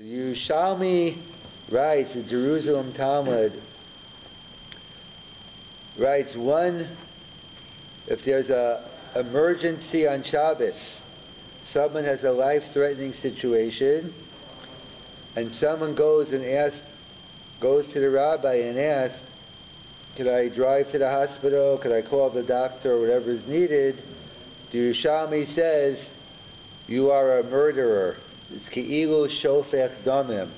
The Yerushalmi writes, the Jerusalem Talmud writes, if there's an emergency on Shabbos, someone has a life-threatening situation, and someone goes to the rabbi and asks, could I drive to the hospital, could I call the doctor, or whatever is needed, the Yerushalmi says, you are a murderer. It's ki'ilu shofech damim.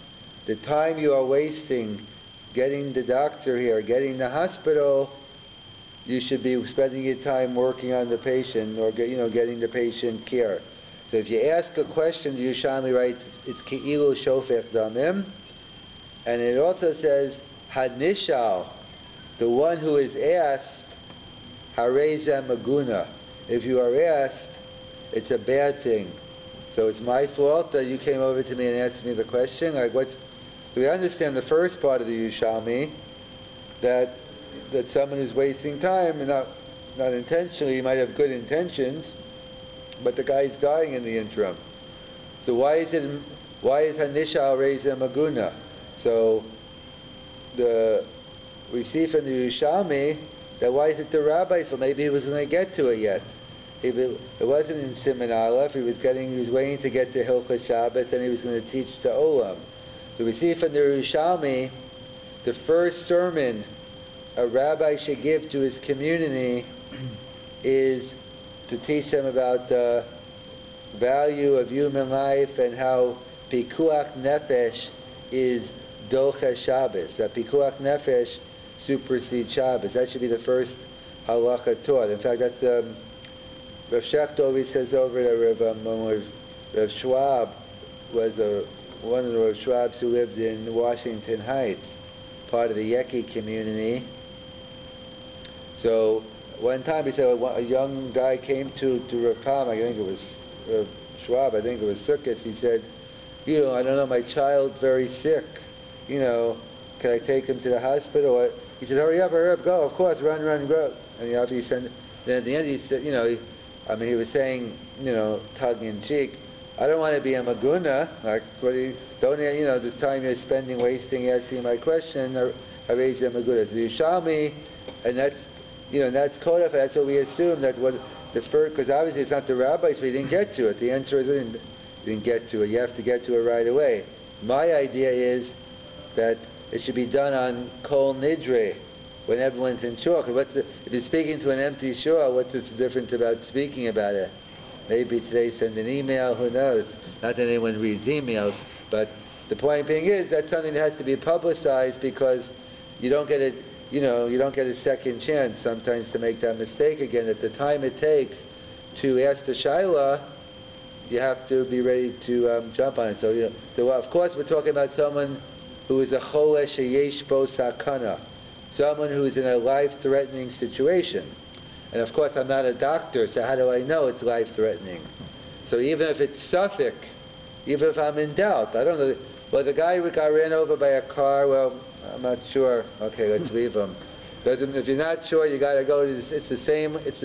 The time you are wasting getting the doctor here, getting the hospital, you should be spending your time working on the patient or getting the patient care. So if you ask a question, the Yerushalmi writes, it's ki'ilu shofech damim. And it also says, hadnishal, the one who is asked, harezem maguna. If you are asked, it's a bad thing. So it's my fault that you came over to me and asked me the question. Do we understand the first part of the Yerushalmi, that someone is wasting time, and not intentionally, he might have good intentions, but the guy's dying in the interim. So why is Hanishal Reza Maguna? So we see from the Yerushalmi that why is it the rabbi? So maybe he wasn't going to get to it yet. It wasn't in Siman Aleph. He was waiting to get to Hilchos Shabbos, and he was going to teach the Olam. So we see from the Yerushalmi, the first sermon a rabbi should give to his community is to teach them about the value of human life and how pikuach nefesh is doche Shabbos. That pikuach nefesh supersedes Shabbos. That should be the first halacha taught. In fact, that's Rav Shecht always says over that Rav Schwab was one of the Rav Schwabs who lived in Washington Heights, part of the Yeki community. So one time he said a young guy came to Rav Pam, I think it was Rav Schwab, I think it was Sukkot. He said, I don't know, my child's very sick. Can I take him to the hospital? He said, hurry up, go, of course, run, go. And he obviously sent. Then at the end he said, he was saying, tongue in cheek, I don't want to be a maguna. Like, the time you're spending wasting asking my question, I raise a maguna. So you show me, and that's codified. That's what we assume that because obviously it's not the rabbis, we didn't get to it. The answer is we didn't get to it. You have to get to it right away. My idea is that it should be done on kol nidre, when everyone's in shul. If you're speaking to an empty shul, what's the difference about speaking about it? Maybe today send an email, who knows? Not that anyone reads emails, but the point being is that's something that has to be publicized, because you don't get a second chance sometimes to make that mistake again. At the time it takes to ask the shaila, you have to be ready to jump on it. So of course we're talking about someone who is a chole sheyesh bo sakana, someone who is in a life-threatening situation. And of course I'm not a doctor, so how do I know it's life-threatening? So even if it's suffix, even if I'm in doubt, I don't know. Well, the guy got ran over by a car, well, I'm not sure. Okay, let's leave him. If you're not sure, you got to go. It's the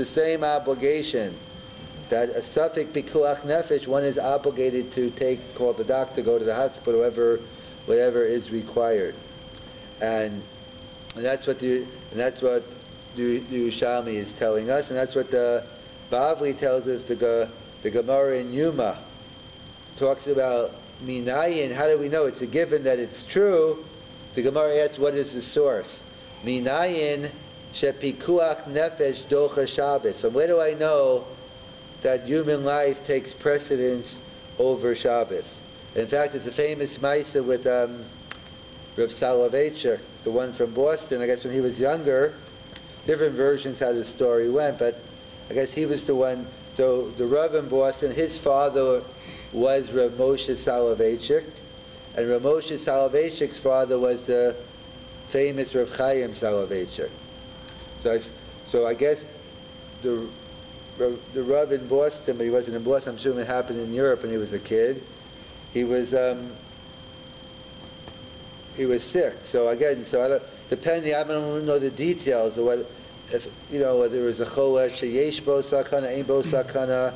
same obligation. That a suffix pikuach nefesh, one is obligated to call the doctor, go to the hospital, whatever is required. And that's what the Yerushalmi is telling us, and that's what the Bavli tells us. The Gemara in Yuma talks about minayin. How do we know? It's a given that it's true. The Gemara asks, what is the source? Minayin shepikuach nefesh docha Shabbos. So where do I know that human life takes precedence over Shabbos? In fact, it's a famous Maisa with Rav Soloveitchik, the one from Boston. I guess when he was younger, different versions how the story went, but I guess he was the one. So the Rav in Boston, his father was Rav Moshe Soloveitchik, and Rav Moshe Soloveitchik's father was the famous Rav Chaim Soloveitchik. So I guess the Rav in Boston, but he wasn't in Boston, I'm assuming it happened in Europe when he was a kid. He was sick. So again, I don't know the details of whether it was a cholesh sheyesh bo sakana, ein bo sakana.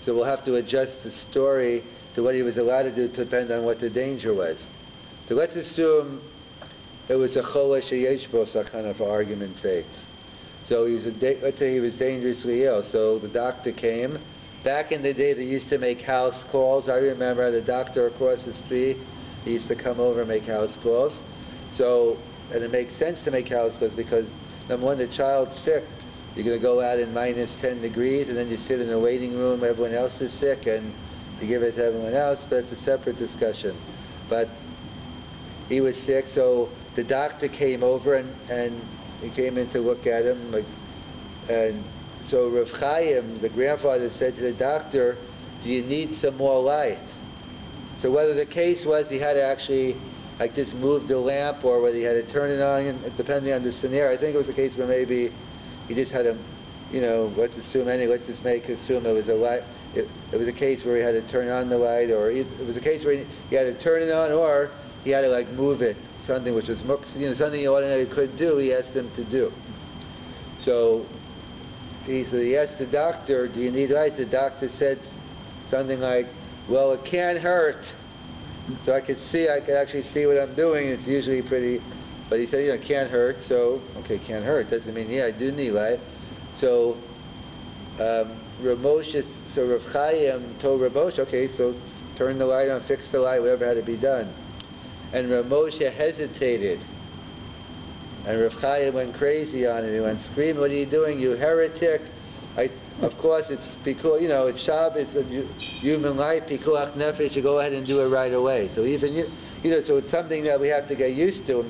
So we'll have to adjust the story to what he was allowed to do to depend on what the danger was. So let's assume it was a chola sheyesh bo sakana, for argument's sake. So let's say he was dangerously ill. So the doctor came. Back in the day, they used to make house calls. I remember the doctor across the street, he used to come over and make house calls. So, and it makes sense to make house calls because, number one, the child's sick. You're going to go out in minus 10 degrees, and then you sit in a waiting room, everyone else is sick, and you give it to everyone else, but it's a separate discussion. But he was sick, so the doctor came over, and he came in to look at him, and so Rav Chaim, the grandfather, said to the doctor, do you need some more light? So whether the case was he had to actually just move the lamp, or whether he had to turn it on, depending on the scenario. I think it was a case where maybe he just had to, let's assume it was a light. It was a case where he had to turn on the light, or it was a case where he had to turn it on, or he had to move it, something which was something you ordinarily couldn't do. He asked him to do. So he asked the doctor, do you need light? The doctor said something like, well, it can't hurt. So I could actually see what I'm doing. It's usually pretty, but he said, it can't hurt. So, okay, can't hurt. Doesn't mean, I do need light. So, Rav Chaim told Rav Moshe, okay, so turn the light on, fix the light, whatever had to be done. And Rav Moshe hesitated. And Rav Chaim went crazy on it. He went screaming, what are you doing, you heretic? Of course, it's because, it's Shabbos, human life, pikuach nefesh, you go ahead and do it right away. So even, so it's something that we have to get used to.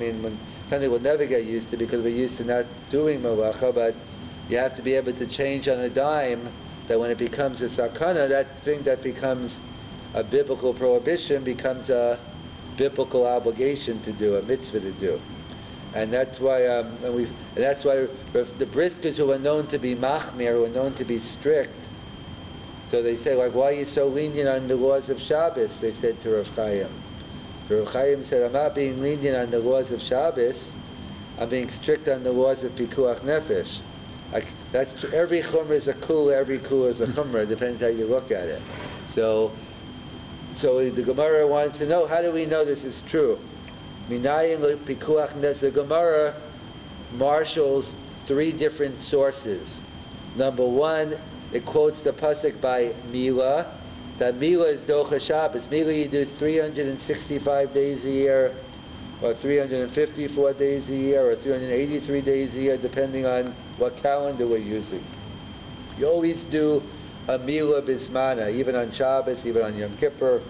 Something we'll never get used to because we're used to not doing malacha, but you have to be able to change on a dime, that when it becomes a sakana, that thing that becomes a biblical prohibition becomes a biblical obligation to do, a mitzvah to do. And that's why, the briskers who are known to be machmir, who are known to be strict, so they say, why are you so lenient on the laws of Shabbos? They said to Rav Chaim. So Rav Chaim said, I'm not being lenient on the laws of Shabbos, I'm being strict on the laws of pikuach nefesh. Every chumrah is a kula, every kula is a chumrah, depends how you look at it. So the Gemara wants to know, how do we know this is true? The Gemara marshals three different sources. Number one, it quotes the pasuk by Mila, that Mila is Docha Shabbos. Mila you do 365 days a year, or 354 days a year, or 383 days a year, depending on what calendar we're using. You always do a Mila Bismana, even on Shabbos, even on Yom Kippur.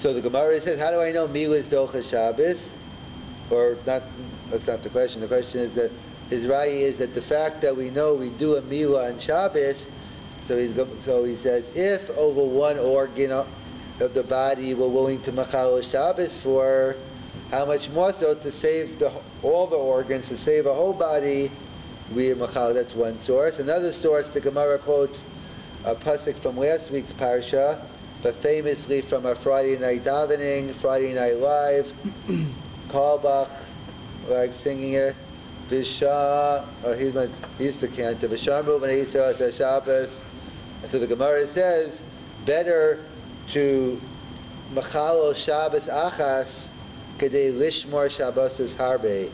So the Gemara says, how do I know Mila is Docha Shabbos? Or not, that's not the question. The question is that his raya is that the fact that we know we do a Mila on Shabbos, so he says, if over one organ of the body we're willing to machal Shabbos for, how much more so to save all the organs, to save a whole body, we are machal. That's one source. Another source, the Gemara quotes a pasuk from last week's parsha, but famously from a Friday night davening, Friday Night Live, Kalbach, singing it, Visha, he's the cantor, Vishamru V'Neisha Shabbos. And so the Gemara says, better to Machalo Shabbos Achas, Kedei Lishmor Shabbos Harbe.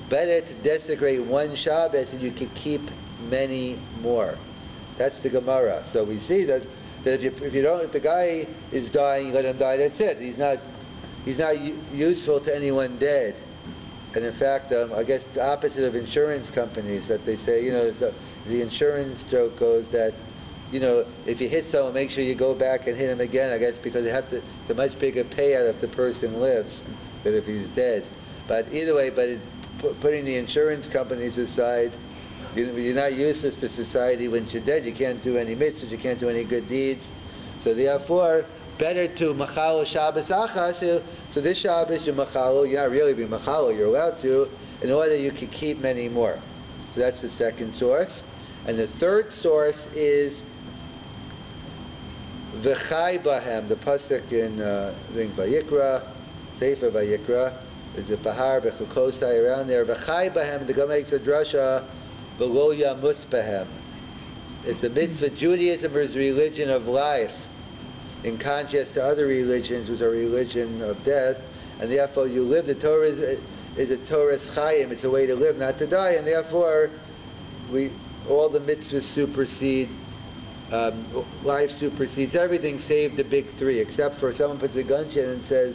Better to desecrate one Shabbos and you can keep many more. That's the Gemara. So we see that if the guy is dying, you let him die. That's it. He's not useful to anyone dead. And in fact, I guess the opposite of insurance companies, that they say, the insurance joke goes that, if you hit someone, make sure you go back and hit him again. I guess because it's a much bigger payout if the person lives than if he's dead. But either way, putting the insurance companies aside, you're not useless to society when you're dead. You can't do any mitzvahs, you can't do any good deeds. So therefore, better to machalo Shabbos achas. So this Shabbos you machalo, you're not really being machalo, you're allowed to, in order you can keep many more. So that's the second source. And the third source is v'chai bahem, the pasuk in Vayikra, Sefer Vayikra, is a bahar v'chukosai around there. V'chai bahem, the Gemara makes a drasha, v'lo yamus bahem. It's a mitzvah. Judaism is religion of life. in contrast to other religions, was a religion of death, and therefore you live. The Torah is a Torah's chayim. It's a way to live, not to die, and therefore all the mitzvahs supersede. Life supersedes everything save the big three, except for someone puts a gun to it and says,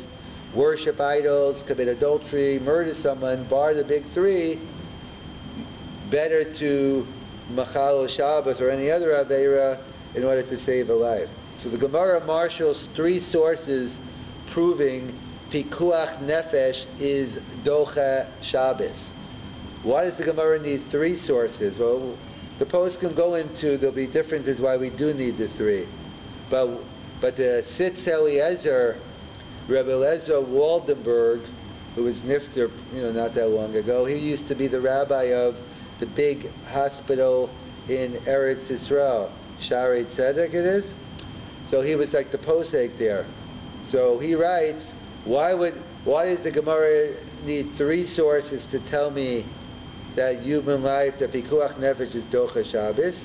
worship idols, commit adultery, murder someone, bar the big three, better to machal Shabbos or any other aveira in order to save a life. So the Gemara marshals three sources proving pikuach nefesh is docha Shabbos. Why does the Gemara need three sources? Well, the post can go into, there'll be differences why we do need the three. But the Sitz Eliezer, Rabbi Eliezer Waldenberg, who was nifter, not that long ago, he used to be the rabbi of the big hospital in Eretz Yisrael, Shaarei Tzedek it is. So he was like the posek there. So he writes, why does the Gemara need three sources to tell me that human life, the pikuach nefesh is docha Shabbos?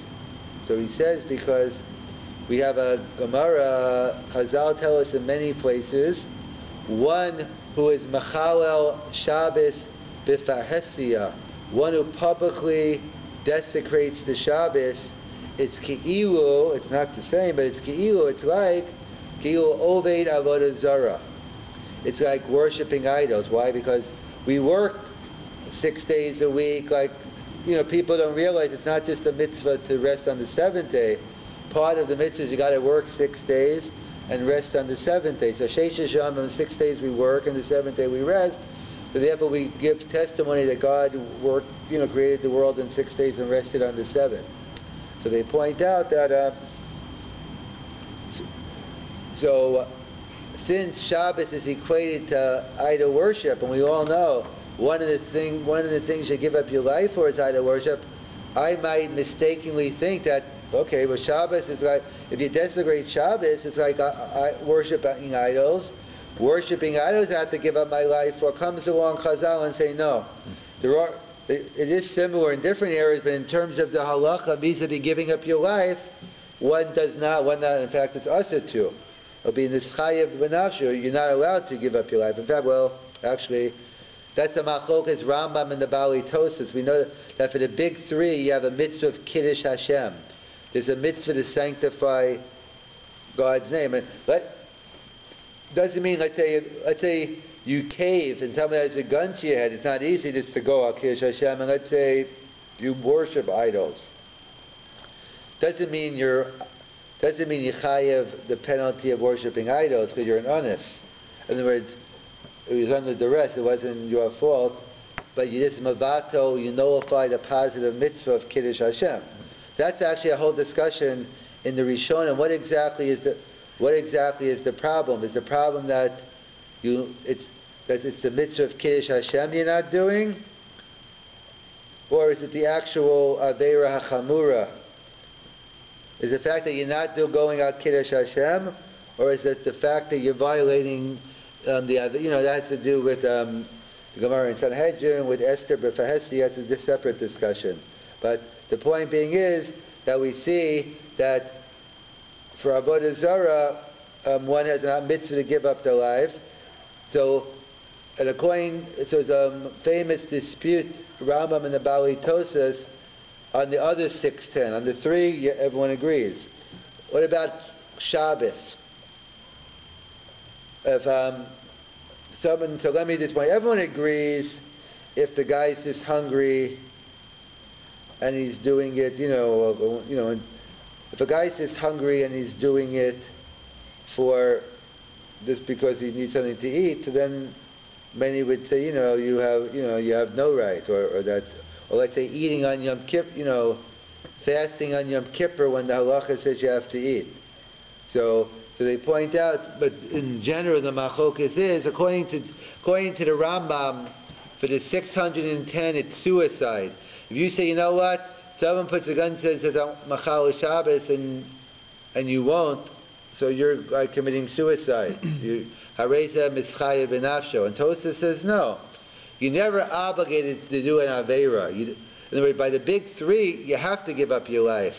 So he says because we have a Gemara, Chazal tell us in many places, one who is machalel Shabbos b'farhesia, one who publicly desecrates the Shabbos, it's ki'ilu, it's not the same, but it's ki'ilu, it's like ki'ilu oved avodah zara. It's like worshipping idols. Why? Because we work 6 days a week. People don't realize it's not just a mitzvah to rest on the seventh day. Part of the mitzvah is you got to work 6 days and rest on the seventh day. So Sheish Yamim, 6 days we work, and the seventh day we rest. So therefore we give testimony that God worked, created the world in 6 days and rested on the seventh. So they point out that since Shabbos is equated to idol worship, and we all know one of the things you give up your life for is idol worship, I might mistakenly think that, okay, well Shabbos is like, if you desecrate Shabbos, it's like worshipping idols. Worshipping idols, I have to give up my life for. Comes along Chazal and say, no. It is similar in different areas, but in terms of the halacha, vis-a-vis giving up your life, one not, in fact it's usher to. It'll be in this chayav b'nafshu, you're not allowed to give up your life. In fact, actually, that's the machlokas Rambam and the Bali Tosas. We know that for the big three, you have a mitzvah of Kiddush Hashem. There's a mitzvah to sanctify God's name. And doesn't mean, let's say you cave and somebody has a gun to your head. It's not easy just to go al Kiddush Hashem, and let's say you worship idols. Doesn't mean you chayev the penalty of worshiping idols because you're an honest. In other words, it was under duress, it wasn't your fault, but you just mavato, you nullify the positive mitzvah of Kiddush Hashem. That's actually a whole discussion in the Rishonim. What exactly is the problem? Is the problem that it's the mitzvah of Kiddush Hashem you're not doing? Or is it the actual Aveira HaChamura? Is the fact that you're not going out Kiddush Hashem? Or is it the fact that you're violating that has to do with the Gemara in Sat Jun, with Esther B'Fahesi, that's a separate discussion. But the point being is that we see that for Avodah Zarah, one has a mitzvah to give up their life. So there's a famous dispute, Rambam and the Bali Tosas, on the other 610. On the three, everyone agrees. What about Shabbos? So let me just point. Everyone agrees if the guy's just hungry and he's doing it, if a guy's just hungry and he's doing it for just because he needs something to eat, so then many would say, you have no right, or let's say eating on Yom Kippur, fasting on Yom Kippur when the halacha says you have to eat. So they point out, but in general the machokas is, according to the Rambam, for the 610 it's suicide. If you say, someone puts a gun to and says, Machal Shabbos, and you won't, so you're committing suicide. Hareza Mischaya Benafsho. And Tosas says, no. You're never obligated to do an Aveira. In other words, by the big three, you have to give up your life.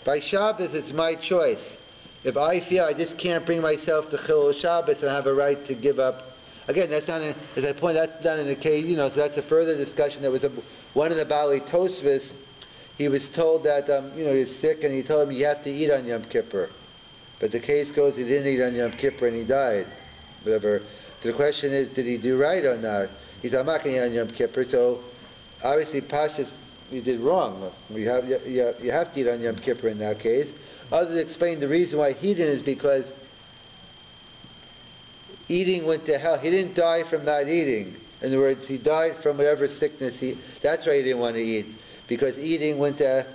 By Shabbos, it's my choice. if I feel I just can't bring myself to Chilul Shabbos and I have a right to give up, again, that's not, as I point out, that's not in the case, so that's a further discussion. There was one of the Bali Tosfos, he was told that, he's sick, and he told him, you have to eat on Yom Kippur. But the case goes, he didn't eat on Yom Kippur and he died. Whatever. So the question is, did he do right or not? He said, I'm not going to eat on Yom Kippur, so obviously Pashas, you did wrong. You have to eat on Yom Kippur in that case. Others explain the reason why he didn't is because eating went to hell. He didn't die from not eating. In other words, he died from whatever sickness that's why he didn't want to eat. Because eating went to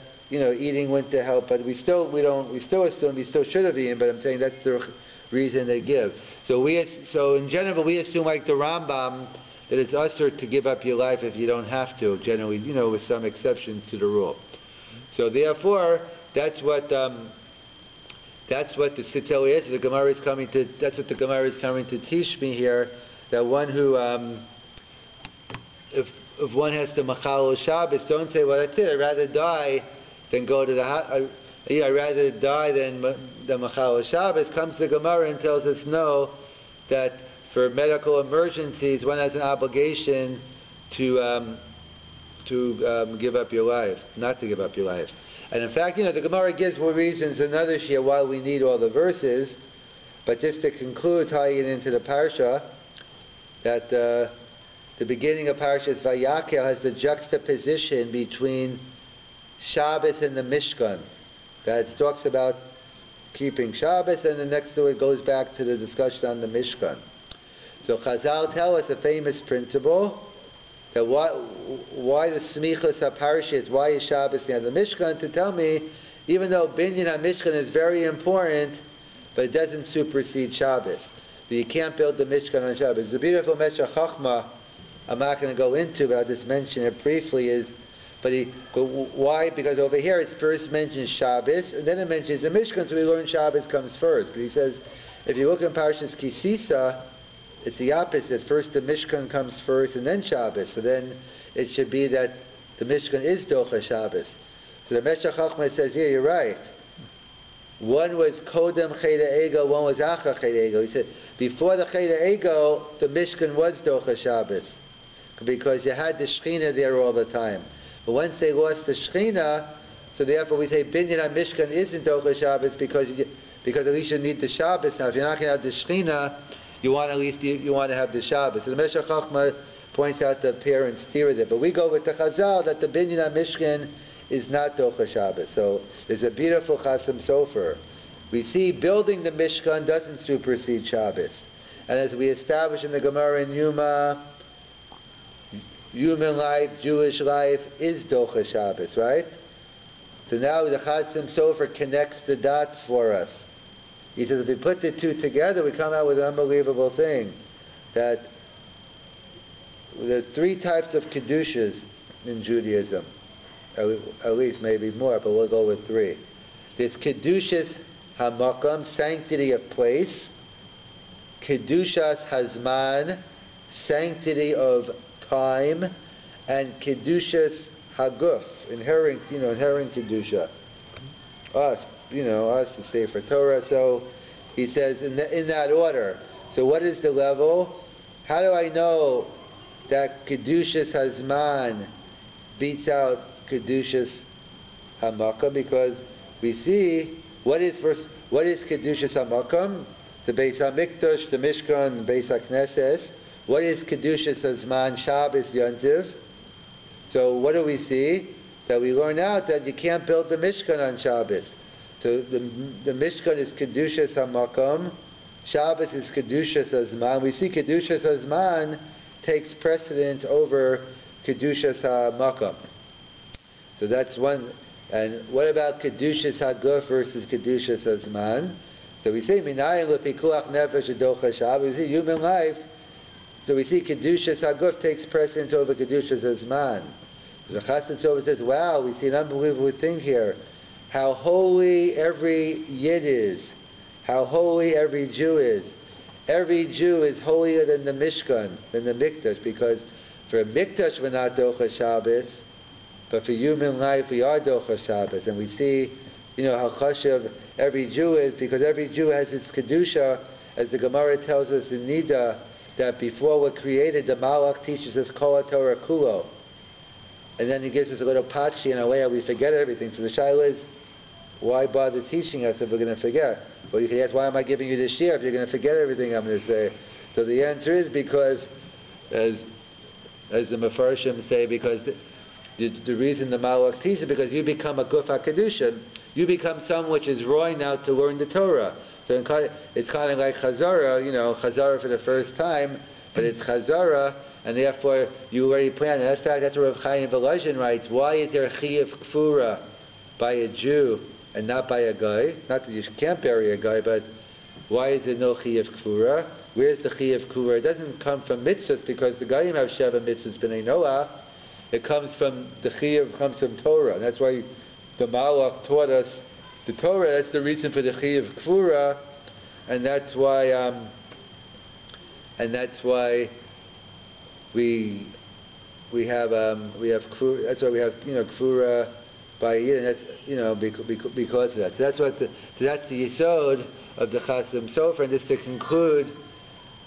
hell. But we still assume he still should have eaten, but I'm saying that's the reason they give. So in general, we assume like the Rambam, that it's usher to give up your life if you don't have to, generally, with some exceptions to the rule. So therefore, that's what the Sittel is. The Gemara is coming to. That's what the Gemara is coming to teach me here. That one who, if one has to Machal Shabbos, don't say, well, that's it. I'd rather die than go to the. I'd rather die than the Machal Shabbos. Comes to the Gemara and tells us no, that for medical emergencies, one has an obligation to give up your life, not to give up your life. And in fact, the Gemara gives more reasons another shia why we need all the verses. But just to conclude, tying it into the parsha, that the beginning of Parshas Vayakhel has the juxtaposition between Shabbos and the Mishkan. That it talks about keeping Shabbos, and the next to it goes back to the discussion on the Mishkan. So Chazal tell us a famous principle, that why the Smichos HaParsha is, why is Shabbos near the Mishkan, to tell me, even though Binyan HaMishkan is very important, but it doesn't supersede Shabbos. But you can't build the Mishkan on Shabbos. The beautiful Meshach Chochmah, I'm not going to go into, but I'll just mention it briefly, but why? Because over here it first mentions Shabbos, and then it mentions the Mishkan, so we learn Shabbos comes first. But he says, if you look in Parshas Kisisa, it's the opposite. First the Mishkan comes first, and then Shabbos. So then it should be that the Mishkan is Docha Shabbos. So the Meshach Chochmah says, yeah, you're right. One was Kodem Cheda Ego, one was Acha Cheda Ego. He said, before the Cheda Ego, the Mishkan was Docha Shabbos, because you had the Shechina there all the time. But once they lost the Shechina, so therefore we say Binyan HaMishkan isn't Docha Shabbos, because at least you need the Shabbos. Now if you're not going to have the Shechina, you want to have the Shabbos. So the Meshach Chochmah points out the parents' theory there. But we go with the Chazal that the Binyan HaMishkan is not Docha Shabbos. So there's a beautiful Chasam Sofer. We see building the Mishkan doesn't supersede Shabbos. And as we establish in the Gemara in Yuma, human life, Jewish life, is Docha Shabbos, right? So now the Chasam Sofer connects the dots for us. He says if we put the two together, we come out with an unbelievable thing. That there are three types of Kedushas in Judaism. At least maybe more, but we'll go with three. There's Kedushas HaMakam, sanctity of place. Kedushas HaZman, sanctity of time. And Kedushas HaGuf, inherent Kedusha. Us to say for Torah. So he says in that order. So what is the level? How do I know that Kedushas HaZman beats out Kedushas HaMakam? Because we see what is Kedushas HaMakam? The Beis HaMikdash, the Mishkan, the Beis HaKnesses. What is Kedushas HaZman? Shabbos Yontiv. So what do we see? That we learn out that you can't build the Mishkan on Shabbos. So the Mishkan is Kedushas HaMakam, Shabbos is Kedushas HaZman. We see Kedushas HaZman takes precedence over Kedushas HaMakam. So that's one. And what about Kedushas HaGuf versus Kedushas HaZman? So we say Minayim L'Pikuach Nefesh Adocha Shabbos. We see human life. So we see Kedushas HaGuf takes precedence over Kedushas HaZman. The Chasam Sofer says, wow, we see an unbelievable thing here. How holy every Yid is. How holy every Jew is. Every Jew is holier than the Mishkan, than the Mikdash, because for a Mikdash we're not Docha Shabbos, but for human life we are Docha Shabbos. And we see how chashuv every Jew is, because every Jew has its kedusha, as the Gemara tells us in Nida, that before we're created, the Malach teaches us Kol HaTorah Kulo. And then he gives us a little pachi in a way that we forget everything. So the shaila is, why bother teaching us if we're going to forget? Well, you can ask, why am I giving you this year if you're going to forget everything I'm going to say? So the answer is because, as the Mefarshim say, because the reason the Malach teaches, because you become a Guf HaKedusha, you become someone which is roy now to learn the Torah. So it's kind of like Chazara, Chazara for the first time, but it's Chazara, and therefore you already plan. And that's what Rav Chaim Volozhin writes. Why is there a Chiyuv Kfura by a Jew and not by a guy? Not that you can't bury a guy, but why is there no Chiyuv Kfura? Where's the Chiyuv Kfura? It doesn't come from mitzvahs, because the Gayim have Sheva mitzvahs b'nei Noach. It comes from, the Chiyuv comes from Torah. And that's why the Malach taught us the Torah. That's the reason for the Chiyuv Kfura, and that's why we have Kfura. That's why we have Kfura by Yid, and that's because of that. So that's that's the yesod of the Chasim Sofer, and just to conclude,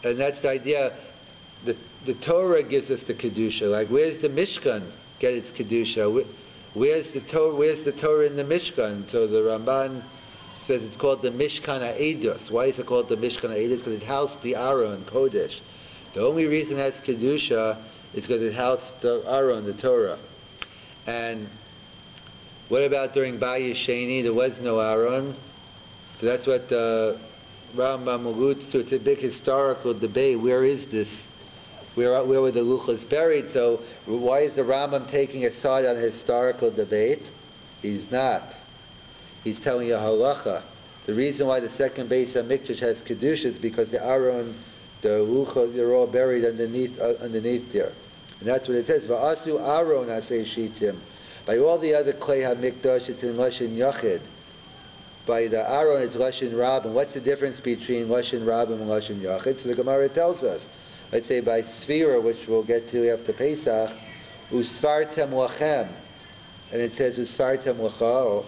and that's the idea. The Torah gives us the kedusha. Like, where's the Mishkan get its kedusha? Where's the Torah in the Mishkan? So the Ramban says it's called the Mishkan HaEdus. Why is it called the Mishkan HaEdus? Because it housed the Aron Kodesh. The only reason it has kedusha is because it housed the Aron, the Torah. And what about during Bayis Sheni? There was no Aron. So that's what the Rambam alludes to. It's a big historical debate. Where is this? Where were the luchos buried? So why is the Rambam taking a side on a historical debate? He's not. He's telling you halacha. The reason why the second base of Mikdash has kedusha is because the Aron, the luchos, they're all buried underneath there, and that's what it says. Va'asu Aron asay shitim. By all the other klei hamikdash, it's in lashon yachid. By the Aron, it's lashon rabim. What's the difference between lashon rabim and lashon yachid? So the Gemara tells us. Let's say by Sfira, which we'll get to after Pesach, Usfartem Lachem. And it says Usfartem Lacha.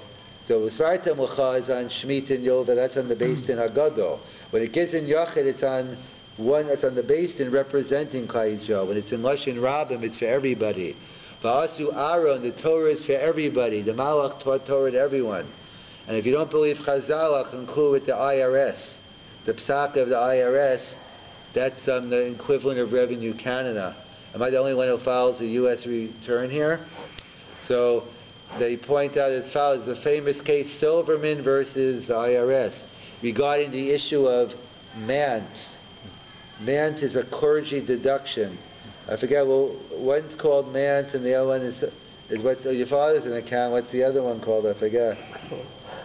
So Usfartem Lacha is on Shemitah and Yova, that's on the Beis Din Hagadol. When it gets in Yachid, it's on the Beis Din representing Klal Yisrael. When it's in Lashon Rabim, it's for everybody. Va'asu Aaron, the Torah is for everybody. The Malach taught Torah to everyone. And if you don't believe Chazal, I'll conclude with the IRS. The Psak of the IRS, that's the equivalent of Revenue Canada. Am I the only one who files the U.S. return here? So they point out as follows: the famous case Silverman versus the IRS regarding the issue of manse. Manse is a clergy deduction. I forget, one's called manse and the other one is what your father's an account. What's the other one called? I forget.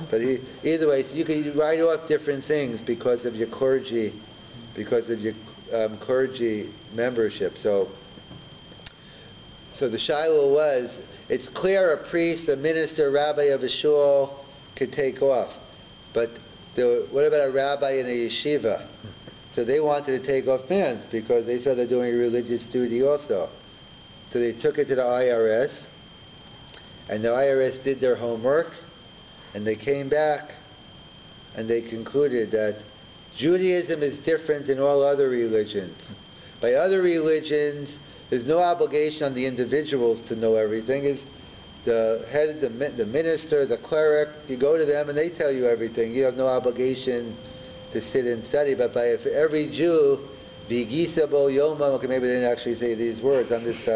But either way, so you can write off different things because of your clergy. Because of your clergy membership. So the shiloh was, it's clear a priest, a minister, a rabbi of a shul could take off. But what about a rabbi in a yeshiva? So they wanted to take off pants because they felt they're doing a religious duty also. So they took it to the IRS, and the IRS did their homework, and they came back, and they concluded that Judaism is different than all other religions. By other religions, there's no obligation on the individuals to know everything. It's the head, the minister, the cleric. You go to them and they tell you everything. You have no obligation to sit and study. But by every Jew, V'gisabo Yoma. Okay, maybe they didn't actually say these words. I'm just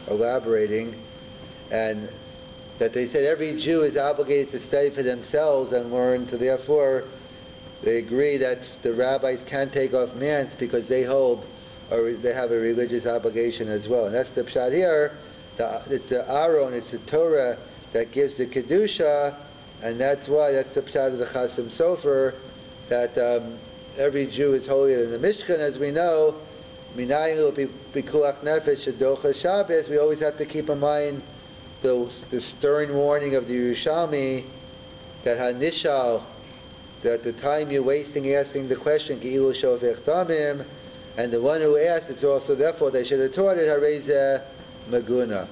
elaborating, and that they said every Jew is obligated to study for themselves and learn. So therefore, they agree that the rabbis can't take off mans because they hold, or they have a religious obligation as well. And that's the pshat here. It's the Aron, it's the Torah that gives the kedusha, and that's the pshat of the Chasim Sofer, that every Jew is holier than the Mishkan, as we know. Minayin bikuach nefesh shadocha Shabbos. We always have to keep in mind the stern warning of the Yerushalmi that hanishal, that the time you're wasting asking the question, Ki'ilu shofech damim, and the one who asked, it's also therefore they should have taught it, harei zeh maguna.